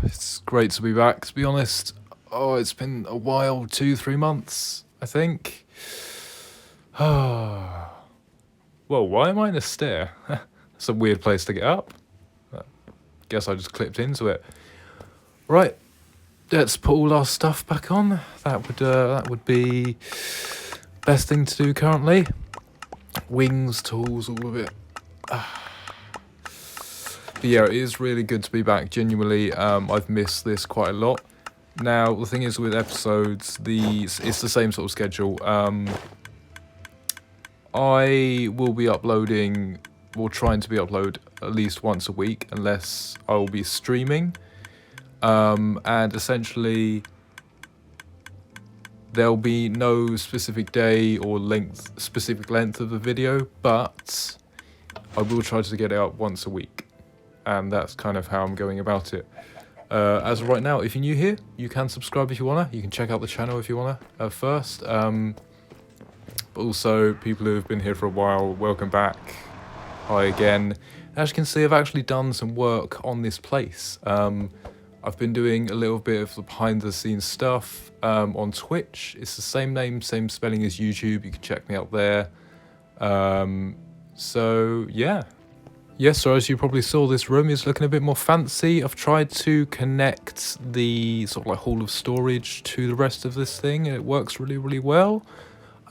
It's great to be back, to be honest. Oh, it's been a while, 2-3 months, I think. Well, why am I in a stair? That's a weird place to get up. Guess I just clipped into it. Right, let's put all our stuff back on. That would be best thing to do currently. Wings, tools, all of it. But yeah, it is really good to be back, genuinely. I've missed this quite a lot. Now, the thing is with episodes, it's the same sort of schedule. I will be uploading, or trying to be upload at least once a week, unless I will be streaming. And essentially, there'll be no specific day or specific length of the video, but I will try to get it up once a week. And that's kind of how I'm going about it. As of right now, if you're new here, you can subscribe if you wanna. You can check out the channel if you wanna first. But also, people who have been here for a while, welcome back. Hi again. As you can see, I've actually done some work on this place. I've been doing a little bit of the behind the scenes stuff on Twitch. It's the same name, same spelling as YouTube. You can check me out there. So yeah. Yes, so as you probably saw, this room is looking a bit more fancy. I've tried to connect the sort of like hall of storage to the rest of this thing, and it works really, really well.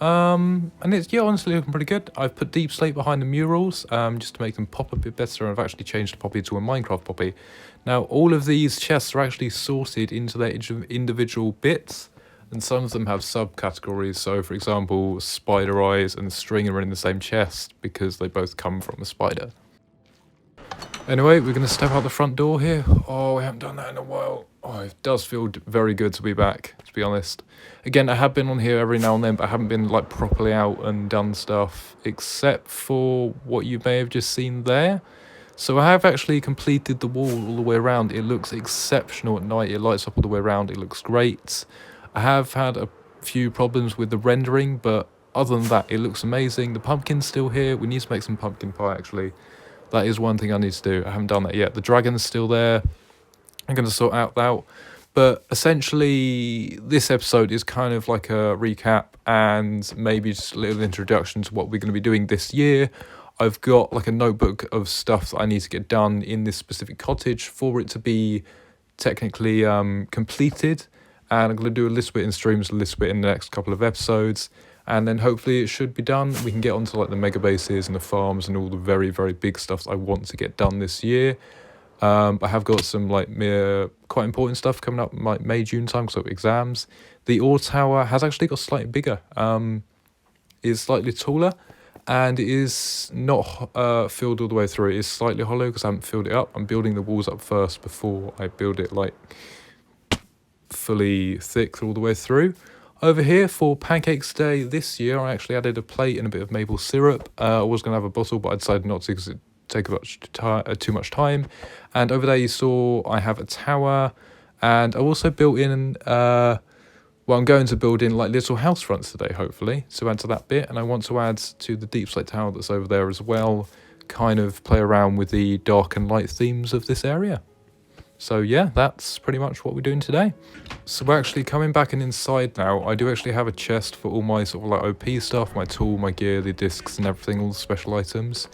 And it's, yeah, honestly looking pretty good. I've put deep slate behind the murals, just to make them pop a bit better, and I've actually changed the poppy to a Minecraft poppy. Now, all of these chests are actually sorted into their individual bits, and some of them have subcategories. So, for example, spider eyes and string are in the same chest because they both come from a spider. Anyway, we're going to step out the front door here. Oh, we haven't done that in a while. Oh, it does feel very good to be back, to be honest. Again, I have been on here every now and then, but I haven't been like properly out and done stuff, except for what you may have just seen there. So I have actually completed the wall all the way around. It looks exceptional at night. It lights up all the way around. It looks great. I have had a few problems with the rendering, but other than that, it looks amazing. The pumpkin's still here. We need to make some pumpkin pie, actually. That is one thing I need to do. I haven't done that yet. The dragon's still there. I'm going to sort out that. But essentially, this episode is kind of like a recap and maybe just a little introduction to what we're going to be doing this year. I've got like a notebook of stuff that I need to get done in this specific cottage for it to be technically completed. And I'm going to do a little bit in streams, a little bit in the next couple of episodes. And then hopefully it should be done. We can get onto like the mega bases and the farms and all the very, very big stuff that I want to get done this year. I have got some like quite important stuff coming up like May, June time, so exams. The ore tower has actually got slightly bigger. It's slightly taller, and it is not filled all the way through. It is slightly hollow because I haven't filled it up. I'm building the walls up first before I build it like fully thick all the way through. Over here for Pancakes Day this year, I actually added a plate and a bit of maple syrup. I was going to have a bottle, but I decided not to because it take too much time. And over there you saw I have a tower, and I also built in, well, I'm going to build in like little house fronts today, hopefully, to add to that bit. And I want to add to the deep slate tower that's over there as well, kind of play around with the dark and light themes of this area. So yeah, that's pretty much what we're doing today. So we're actually coming back and inside now. I do actually have a chest for all my sort of like OP stuff, my tool, my gear, the discs and everything, all the special items.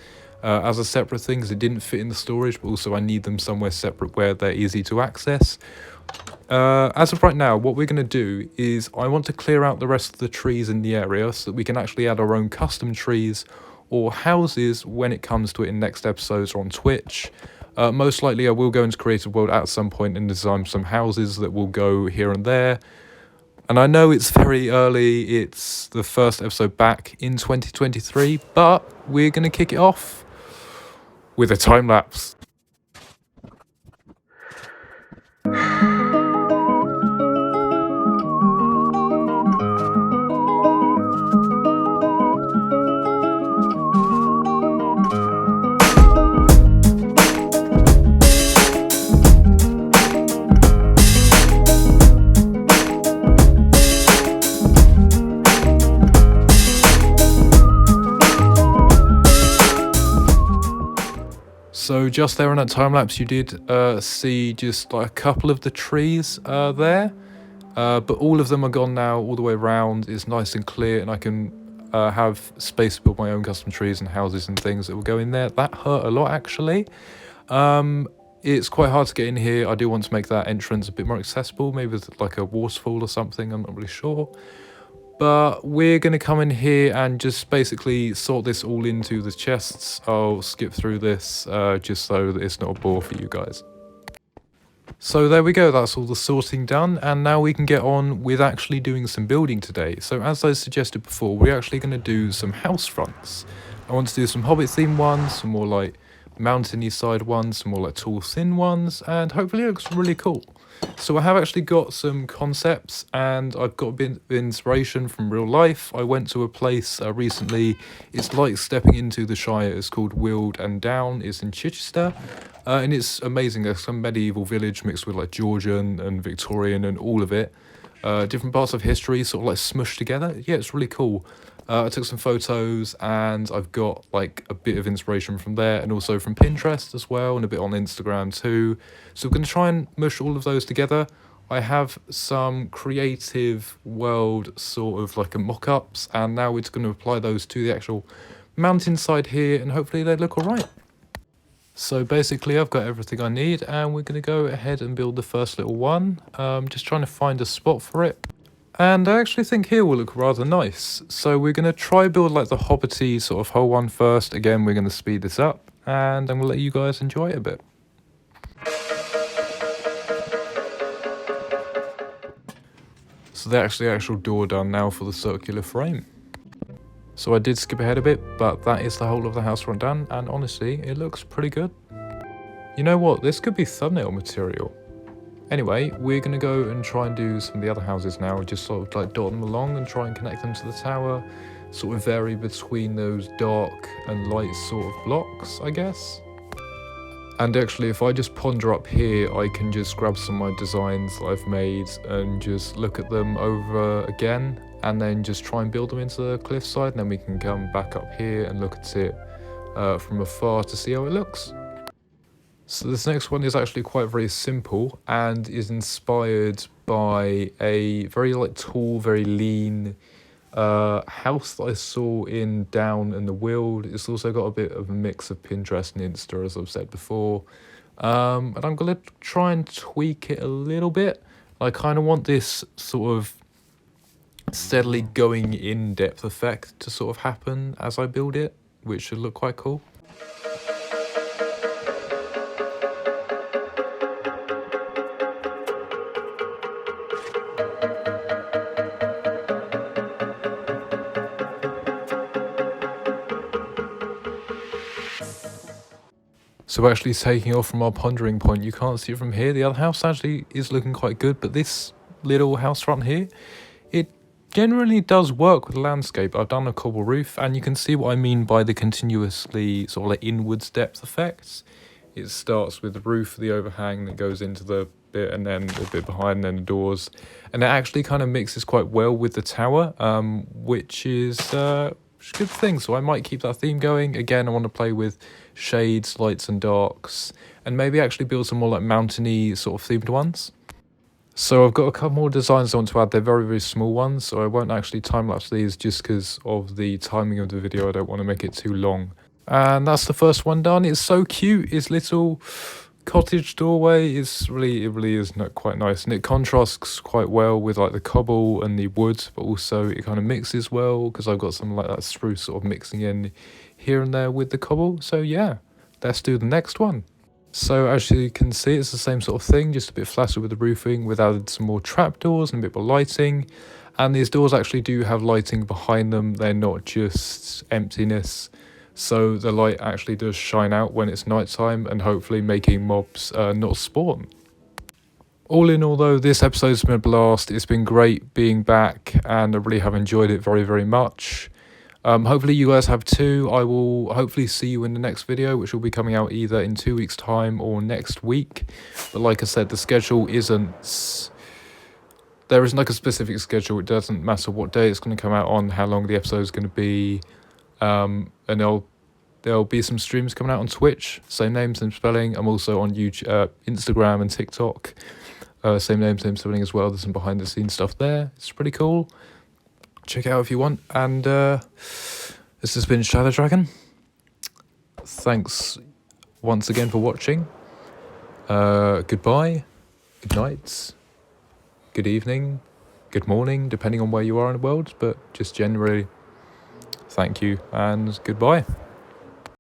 As a separate thing, because it didn't fit in the storage, but also I need them somewhere separate where they're easy to access. As of right now, what we're going to do is I want to clear out the rest of the trees in the area so that we can actually add our own custom trees or houses when it comes to it in next episodes or on Twitch. Most likely I will go into Creative World at some point and design some houses that will go here and there. And I know it's very early, it's the first episode back in 2023, but we're going to kick it off with a time lapse. So So just there on that time lapse, you did see just like a couple of the trees there, but all of them are gone now. All the way around is nice and clear, and I can have space to build my own custom trees and houses and things that will go in there. That hurt a lot actually. It's quite hard to get in here. I do want to make that entrance a bit more accessible, maybe with like a waterfall or something. I'm not really sure. But we're going to come in here and just basically sort this all into the chests. I'll skip through this just so that it's not a bore for you guys. So there we go, that's all the sorting done, and now we can get on with actually doing some building today. So as I suggested before, we're actually going to do some house fronts. I want to do some Hobbit themed ones, some more like mountainy side ones, some more like tall thin ones, and hopefully it looks really cool. So I have actually got some concepts, and I've got a bit of inspiration from real life. I went to a place recently. It's like stepping into the Shire. It's called Weald and Down. It's in Chichester, and it's amazing. There's some medieval village mixed with like Georgian and Victorian and all of it. Different parts of history sort of like smushed together. Yeah, it's really cool. I took some photos, and I've got like a bit of inspiration from there, and also from Pinterest as well, and a bit on Instagram too. So we're going to try and mush all of those together. I have some creative world sort of like a mock-ups, and now we're just going to apply those to the actual mountainside here, and hopefully they look alright. So basically I've got everything I need, and we're going to go ahead and build the first little one. Just trying to find a spot for it. And I actually think here will look rather nice. So we're going to try build like the hobbity sort of whole one first. Again, we're going to speed this up, and I'm going to let you guys enjoy it a bit. So that's the actual door done now for the circular frame. So I did skip ahead a bit, but that is the whole of the house front done, and honestly, it looks pretty good. You know what? This could be thumbnail material. Anyway, we're going to go and try and do some of the other houses now, just sort of like dot them along and try and connect them to the tower, sort of vary between those dark and light sort of blocks, I guess. And actually, if I just ponder up here, I can just grab some of my designs that I've made and just look at them over again, and then just try and build them into the cliffside, and then we can come back up here and look at it from afar to see how it looks. So this next one is actually quite very simple and is inspired by a very like tall, very lean house that I saw in Down and the Weald. It's also got a bit of a mix of Pinterest and Insta, as I've said before. And I'm going to try and tweak it a little bit. I kind of want this sort of steadily going in depth effect to sort of happen as I build it, which should look quite cool. So actually taking off from our pondering point, you can't see it from here. The other house actually is looking quite good, but this little house front here, it generally does work with the landscape. I've done a cobble roof, and you can see what I mean by the continuously sort of like inwards depth effects. It starts with the roof, the overhang that goes into the bit, and then a bit behind, and then the doors. And it actually kind of mixes quite well with the tower, which is a good thing. So I might keep that theme going. Again, I want to play with shades, lights and darks, and maybe actually build some more like mountainy sort of themed ones. So I've got a couple more designs I want to add. They're very, very small ones, so I won't actually time-lapse these just because of the timing of the video. I don't want to make it too long. And that's the first one done. It's so cute. Its little cottage doorway is it really is quite nice, and it contrasts quite well with like the cobble and the wood, but also it kind of mixes well because I've got some like that spruce sort of mixing in here and there with the cobble. So yeah, let's do the next one. So as you can see, it's the same sort of thing, just a bit flatter with the roofing. We've added some more trapdoors and a bit more lighting, and these doors actually do have lighting behind them. They're not just emptiness, so the light actually does shine out when it's nighttime, and hopefully making mobs not spawn. All in all though, this episode's been a blast. It's been great being back, and I really have enjoyed it very, very much. Hopefully you guys have too. I will hopefully see you in the next video, which will be coming out either in 2 weeks time or next week. But like I said, the schedule there isn't like a specific schedule. It doesn't matter what day it's going to come out on, how long the episode is going to be, and there'll be some streams coming out on Twitch, same name, same spelling. I'm also on YouTube, Instagram and TikTok, same name, same spelling as well. There's some behind the scenes stuff there. It's pretty cool. Check it out if you want. And this has been Shadow Dragon. Thanks once again for watching. Goodbye, good night, good evening, good morning, depending on where you are in the world, but just generally, thank you and goodbye.